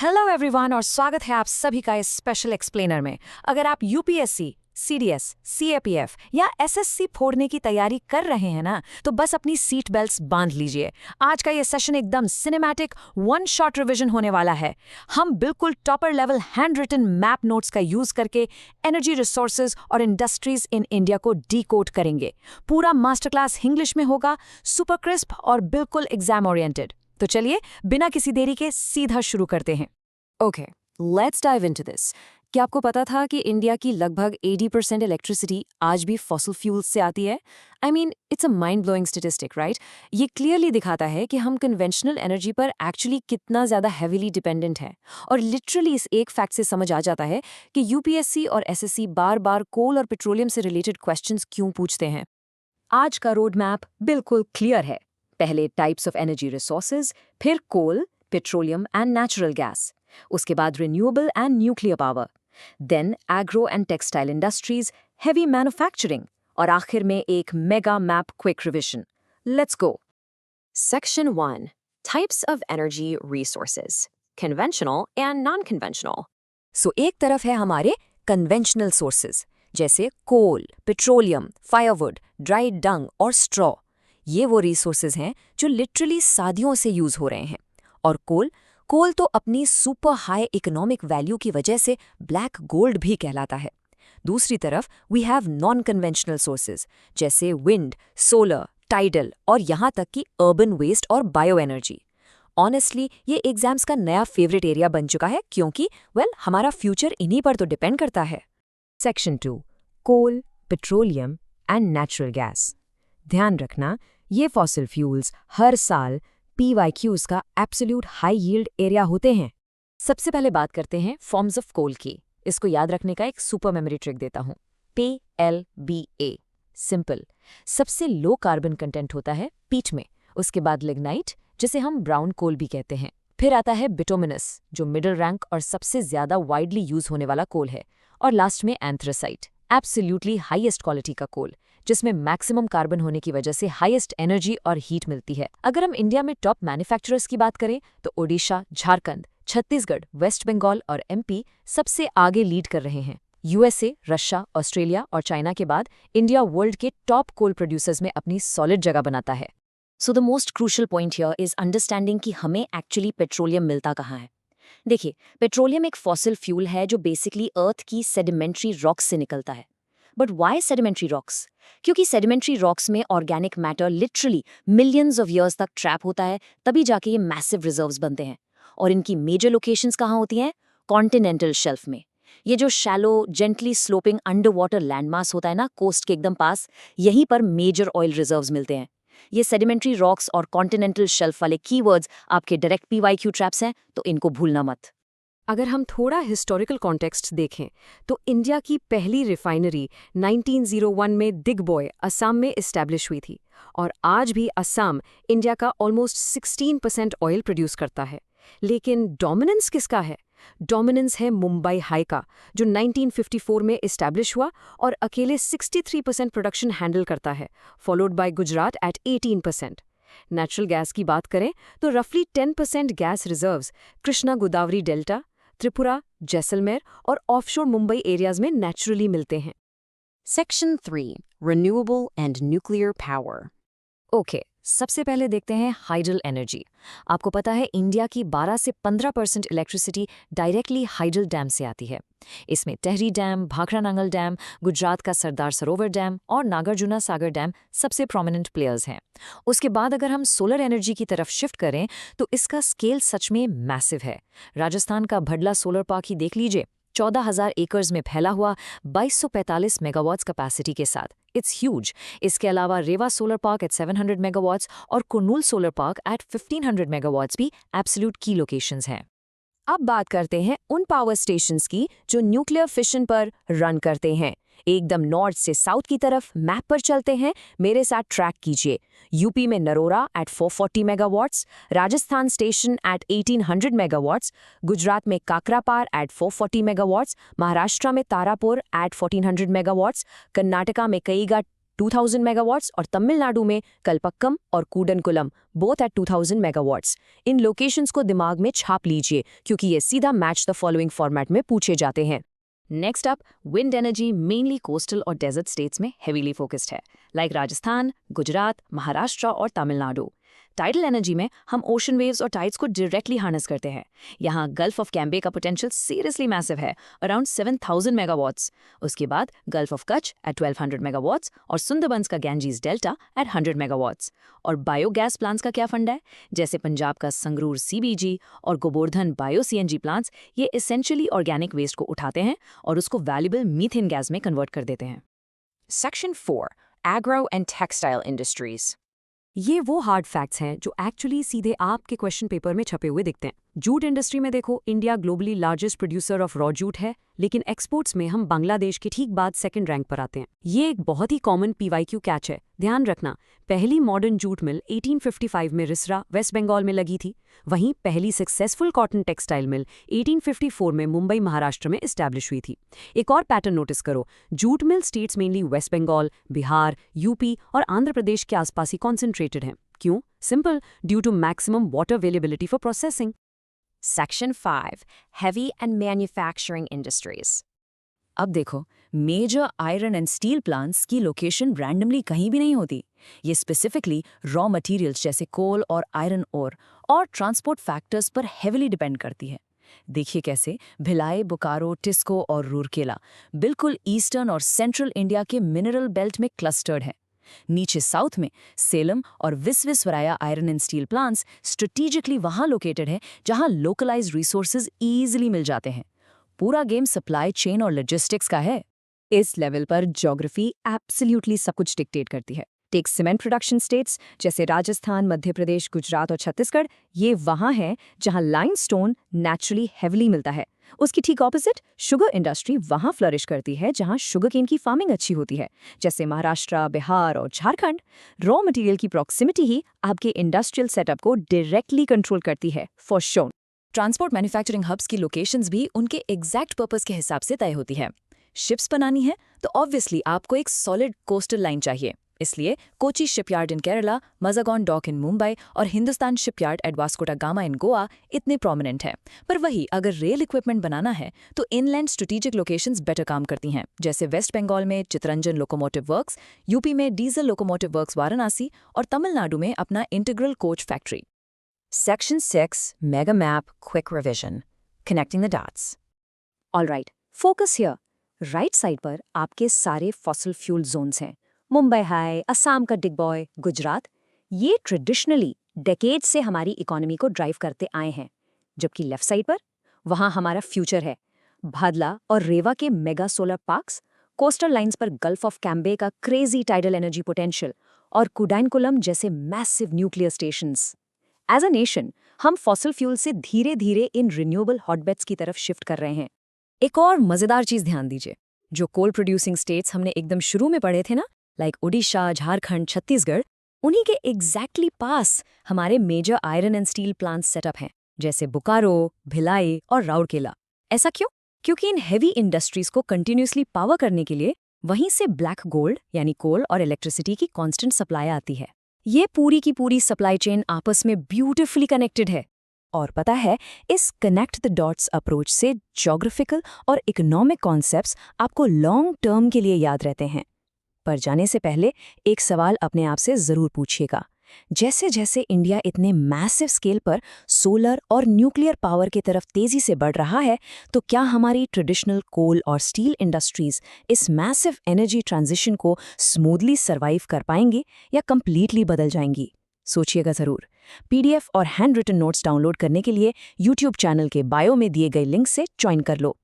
Hello everyone और स्वागत है आप सभी का इस स्पेशल एक्सप्लेनर में। अगर आप यूपीएससी, सीडीएस, सीएपीएफ या एसएससी फोड़ने की तैयारी कर रहे हैं ना, तो बस अपनी सीट बेल्ट्स बांध लीजिए। आज का ये सेशन एकदम सिनेमैटिक वन शॉट रिवीजन होने वाला है। हम बिल्कुल topper level hand written map notes का यूज करके एनर्जी रिसोर्सेज और इंडस्ट्रीज इन इंडिया को डीकोड करेंगे। पूरा मास्टर क्लास इंग्लिश में होगा, सुपर क्रिस्प और बिल्कुल एग्जाम ओरिएंटेड। तो चलिए बिना किसी देरी के सीधा शुरू करते हैं। Okay, let's dive into this. क्या आपको पता था कि इंडिया की लगभग 80% इलेक्ट्रिसिटी आज भी फॉसिल फ्यूल्स से आती है? I mean, it's a mind blowing statistic, right? ये क्लियरली दिखाता है कि हम कन्वेंशनल एनर्जी पर एक्चुअली कितना ज़्यादा हेविली डिपेंडेंट है। और लिटरली इस एक फैक्ट से समझ आ जाता है कि यूपीएससी और एसएससी बार बार कोल और पेट्रोलियम से रिलेटेड क्वेश्चंस क्यों पूछते हैं। आज का रोड मैप बिल्कुल क्लियर है। पहले टाइप्स ऑफ एनर्जी रिसोर्सेज, फिर coal, petroleum and natural gas, उसके बाद renewable and nuclear power, then agro and textile industries, heavy manufacturing और आखिर में एक mega map quick revision. Let's go. Section 1, types of energy resources, conventional and non conventional. So एक तरफ है हमारे कन्वेंशनल सोर्सेज जैसे coal, petroleum, firewood, dry dung और स्ट्रॉ। ये वो रिसोर्सेज हैं जो लिटरली सदियों से यूज हो रहे हैं। और कोल तो अपनी सुपर हाई इकोनॉमिक वैल्यू की वजह से ब्लैक गोल्ड भी कहलाता है। दूसरी तरफ we have non conventional sources जैसे विंड, सोलर, टाइडल और यहाँ तक कि अर्बन वेस्ट और बायो एनर्जी। ऑनेस्टली ये एग्जाम्स का नया फेवरेट एरिया बन चुका है क्योंकि हमारा फ्यूचर इन्हीं पर तो डिपेंड करता है। Section 2, coal, petroleum and natural gas. ध्यान रखना, ये फॉसिल फ्यूल्स हर साल PYQs का एब्सोल्यूट हाई यील्ड एरिया होते हैं। सबसे पहले बात करते हैं फॉर्म्स ऑफ कोल की। इसको याद रखने का एक सुपर मेमोरी ट्रिक देता हूँ। PLBA, simple. सबसे लो कार्बन कंटेंट होता है पीट में, उसके बाद लिग्नाइट जिसे हम ब्राउन कोल भी कहते हैं, फिर आता है बिटोमिनस जो मिडिल रैंक और सबसे ज्यादा वाइडली यूज होने वाला कोल है, और लास्ट में एंथ्रासाइट, एब्सोल्यूटली हाईएस्ट क्वालिटी का कोल जिसमें मैक्सिमम कार्बन होने की वजह से हाईएस्ट एनर्जी और हीट मिलती है। अगर हम इंडिया में टॉप मैन्युफैक्चरर्स की बात करें तो ओडिशा, झारखंड, छत्तीसगढ़, वेस्ट बंगाल और MP सबसे आगे लीड कर रहे हैं। USA, रशिया, ऑस्ट्रेलिया और चाइना के बाद इंडिया वर्ल्ड के टॉप कोल प्रोड्यूसर्स में अपनी सॉलिड जगह बनाता है। So the most crucial point here is understanding कि हमें एक्चुअली पेट्रोलियम मिलता कहाँ है। देखिए, पेट्रोलियम एक फॉसिल फ्यूल है जो बेसिकली अर्थ की सेडिमेंट्री रॉक्स से निकलता है। But why sedimentary rocks? क्योंकि सेडिमेंट्री रॉक्स में organic matter literally millions of years तक ट्रैप होता है, तभी जाके ये मैसिव रिजर्व्स बनते हैं। और इनकी मेजर लोकेशंस कहाँ होती हैं? कॉन्टिनेंटल शेल्फ में। ये जो shallow, gently sloping under water landmass होता है ना, कोस्ट के एकदम पास, यहीं पर मेजर ऑयल रिजर्व्स मिलते हैं। ये सेडिमेंट्री रॉक्स और कॉन्टिनेंटल शेल्फ वाले कीवर्ड्स आपके डायरेक्ट PYQ ट्रैप्स हैं, तो इनको भूलना मत। अगर हम थोड़ा हिस्टोरिकल कॉन्टेक्स्ट देखें तो इंडिया की पहली रिफाइनरी 1901 में दिग्बॉय, असम में इस्टेब्लिश हुई थी, और आज भी असम इंडिया का ऑलमोस्ट 16% ऑयल प्रोड्यूस करता है। लेकिन डोमिनेंस किसका है? डोमिनेंस है मुंबई हाई का, जो 1954 में इस्टेब्लिश हुआ और अकेले 63% प्रोडक्शन हैंडल करता है, followed by Gujarat at 18%। Natural gas की बात करें तो रफली 10% gas reserves Krishna Godavari delta, Tripura, Jaisalmer और ऑफशोर मुंबई एरियाज में नेचुरली मिलते हैं। Section 3, renewable and nuclear power. Okay, सबसे पहले देखते हैं हाइडल एनर्जी। आपको पता है इंडिया की 12 से 15% इलेक्ट्रिसिटी डायरेक्टली हाइडल डैम से आती है। इसमें टेहरी डैम, भाखड़ा नांगल डैम, गुजरात का सरदार सरोवर डैम और नागार्जुना सागर डैम सबसे प्रोमिनेंट प्लेयर्स हैं। उसके बाद अगर हम सोलर एनर्जी की तरफ शिफ्ट करें तो इसका स्केल सच में मैसिव है। राजस्थान का भडला सोलर पार्क ही देख लीजिए, 14,000 एकर्स में फैला हुआ 2245 मेगावाट्स कैपेसिटी के साथ। It's huge. इसके अलावा Rewa solar park at 700 megawatts और Kurnool solar park at 1500 megawatts भी एब्सोल्यूट की लोकेशंस हैं। अब बात करते हैं उन पावर स्टेशंस की जो न्यूक्लियर फिशन पर रन करते हैं। एकदम नॉर्थ से साउथ की तरफ मैप पर चलते हैं, मेरे साथ ट्रैक कीजिए। यूपी में Narora at 440 megawatts, Rajasthan station at 1800 megawatts, Gujarat में काकरापार एट 440 मेगावाट्स, महाराष्ट्र में तारापुर एट 1400 मेगावाट्स, कर्नाटका में कईगा 2000 मेगावाट्स और तमिलनाडु में कल्पक्कम और कूडनकुलम बोथ एट 2000 मेगावाट्स। इन लोकेशंस को दिमाग में छाप लीजिए क्योंकि ये सीधा मैच द फॉलोइंग फॉर्मेट में पूछे जाते हैं। Next up, wind energy mainly coastal और डेजर्ट स्टेट्स में हेवीली फोकस्ड है, लाइक राजस्थान, गुजरात, महाराष्ट्र और तमिलनाडु। टाइडल एनर्जी में हम ओशन वेव्स और टाइड्स को डायरेक्टली हार्नेस करते हैं। यहाँ गल्फ ऑफ कैम्बे का पोटेंशियल सीरियसली मैसिव है, अराउंड 7000 मेगावाट्स। उसके बाद gulf of Kutch at 1200 megawatts और सुंदरबंस का गैंजीज डेल्टा एट 100 मेगावाट्स। और बायोगैस प्लांट्स का क्या फंडा है, जैसे पंजाब का संगरूर सीबीजी और गोवर्धन बायो सीएनजी प्लांट्स, ये एसेंशियली ऑर्गेनिक वेस्ट को उठाते हैं और उसको वैल्यूबल मीथेन गैस में कन्वर्ट कर देते हैं। Section 4, agro and textile industries. ये वो हार्ड फैक्ट्स हैं जो एक्चुअली सीधे आपके क्वेश्चन पेपर में छपे हुए दिखते हैं। जूट इंडस्ट्री में देखो, India globally largest producer of raw jute है, लेकिन एक्सपोर्ट्स में हम बांग्लादेश के ठीक बाद सेकंड रैंक पर आते हैं। ये एक बहुत ही कॉमन पीवाईक्यू कैच है। ध्यान रखना, पहली मॉडर्न जूट मिल 1855 में रिसरा, वेस्ट बंगाल में लगी थी। वहीं पहली सक्सेसफुल कॉटन टेक्सटाइल मिल 1854 में मुंबई, महाराष्ट्र में एस्टैब्लिश हुई थी। एक और पैटर्न नोटिस करो, jute mill states mainly west Bengal, Bihar, UP और आंध्र प्रदेश के आसपास ही कॉन्सेंट्रेटेड हैं। क्यों? Simple, due to maximum water availability for processing. Section 5, heavy and manufacturing industries. अब देखो, major iron and steel plants की लोकेशन रैंडमली कहीं भी नहीं होती। ये स्पेसिफिकली रॉ मटेरियल्स जैसे कोल और आयरन ओर और ट्रांसपोर्ट फैक्टर्स पर हेविली डिपेंड करती है। देखिए कैसे भिलाई, बोकारो, टिस्को और रूरकेला बिल्कुल ईस्टर्न और सेंट्रल इंडिया के मिनरल बेल्ट में क्लस्टर्ड है। नीचे साउथ में सेलम और Visvesvaraya iron and steel plants strategically वहां लोकेटेड है जहां लोकलाइज्ड रिसोर्सेज ईजिली मिल जाते हैं। पूरा गेम सप्लाई चेन और लॉजिस्टिक्स का है। इस लेवल पर ज्योग्राफी एब्सोल्युटली सब कुछ डिक्टेट करती है। टेक सीमेंट प्रोडक्शन स्टेट्स जैसे राजस्थान, मध्य प्रदेश, गुजरात और छत्तीसगढ़, ये वहां हैं जहां लाइमस्टोन नेचुरली हेविली मिलता है। उसकी ठीक ऑपोजिट शुगर इंडस्ट्री वहां फ्लरिश करती है जहां शुगर केन की फार्मिंग अच्छी होती है, जैसे महाराष्ट्र, बिहार और झारखंड। रॉ मटेरियल की प्रॉक्सिमिटी ही आपके इंडस्ट्रियल सेटअप को डायरेक्टली कंट्रोल करती है, for sure. Transport manufacturing hubs की लोकेशंस भी उनके एग्जैक्ट पर्पस के हिसाब से तय होती है। शिप्स बनानी है तो ऑब्वियसली आपको एक सॉलिड कोस्टल लाइन चाहिए, इसलिए कोची शिपयार्ड इन केरला, मजागॉन डॉक इन मुंबई और हिंदुस्तान शिपयार्ड एट वास्को दा गामा इन गोवा इतने प्रोमिनेंट है। पर वही अगर रेल इक्विपमेंट बनाना है तो इनलैंड स्ट्रेटेजिक लोकेशंस बेटर काम करती हैं, जैसे वेस्ट बंगाल में चितरंजन लोकोमोटिव वर्क्स, यूपी में डीजल लोकोमोटिव वर्क्स वाराणसी और तमिलनाडु में अपना integral coach factory. Section 6, Mega Map Quick Revision, Connecting the Dots. Alright, focus here. Right side पर आपके सारे फॉसिल फ्यूल जोन्स हैं। मुंबई हाई, असम का डिगबॉय, गुजरात, ये ट्रेडिशनली डेकेड से हमारी इकोनॉमी को ड्राइव करते आए हैं। जबकि लेफ्ट साइड पर वहाँ हमारा फ्यूचर है। भादला और रेवा के mega solar parks, coastal lines पर गल्फ ऑफ कैम्बे का क्रेजी टाइडल एनर्जी पोटेंशियल और कुडाइनकुलम जैसे massive nuclear stations. As a nation हम फॉसिल फ्यूल से धीरे धीरे इन रिन्यूएबल हॉटबेड्स की तरफ शिफ्ट कर रहे हैं। एक और मजेदार चीज ध्यान दीजिए, जो कोल प्रोड्यूसिंग स्टेट्स हमने एकदम शुरू में पढ़े थे ना, लाइक ओडिशा, झारखंड, छत्तीसगढ़, उन्हीं के एग्जैक्टली पास हमारे major iron and steel plants setup हैं, जैसे बोकारो, भिलाई और राउरकेला। ऐसा क्यों? क्योंकि इन हेवी इंडस्ट्रीज को कंटिन्यूसली पावर करने के लिए वहीं से ब्लैक गोल्ड यानी कोल और इलेक्ट्रिसिटी की कांस्टेंट सप्लाई आती है। ये पूरी की पूरी सप्लाई चेन आपस में ब्यूटिफुली कनेक्टेड है। और पता है, इस कनेक्ट द डॉट्स अप्रोच से ज्योग्राफिकल और इकोनॉमिक कॉन्सेप्ट्स आपको लॉन्ग टर्म के लिए याद रहते हैं। पर जाने से पहले एक सवाल अपने आप से जरूर पूछिएगा। जैसे जैसे इंडिया इतने मैसिव स्केल पर सोलर और न्यूक्लियर पावर की तरफ तेजी से बढ़ रहा है, तो क्या हमारी ट्रेडिशनल कोल और स्टील इंडस्ट्रीज इस मैसिव एनर्जी ट्रांजिशन को स्मूथली सर्वाइव कर पाएंगी या कंप्लीटली बदल जाएंगी? सोचिएगा जरूर। पीडीएफ और हैंड रिटन नोट्स डाउनलोड करने के लिए यूट्यूब चैनल के बायो में दिए गए लिंक से ज्वाइन कर लो।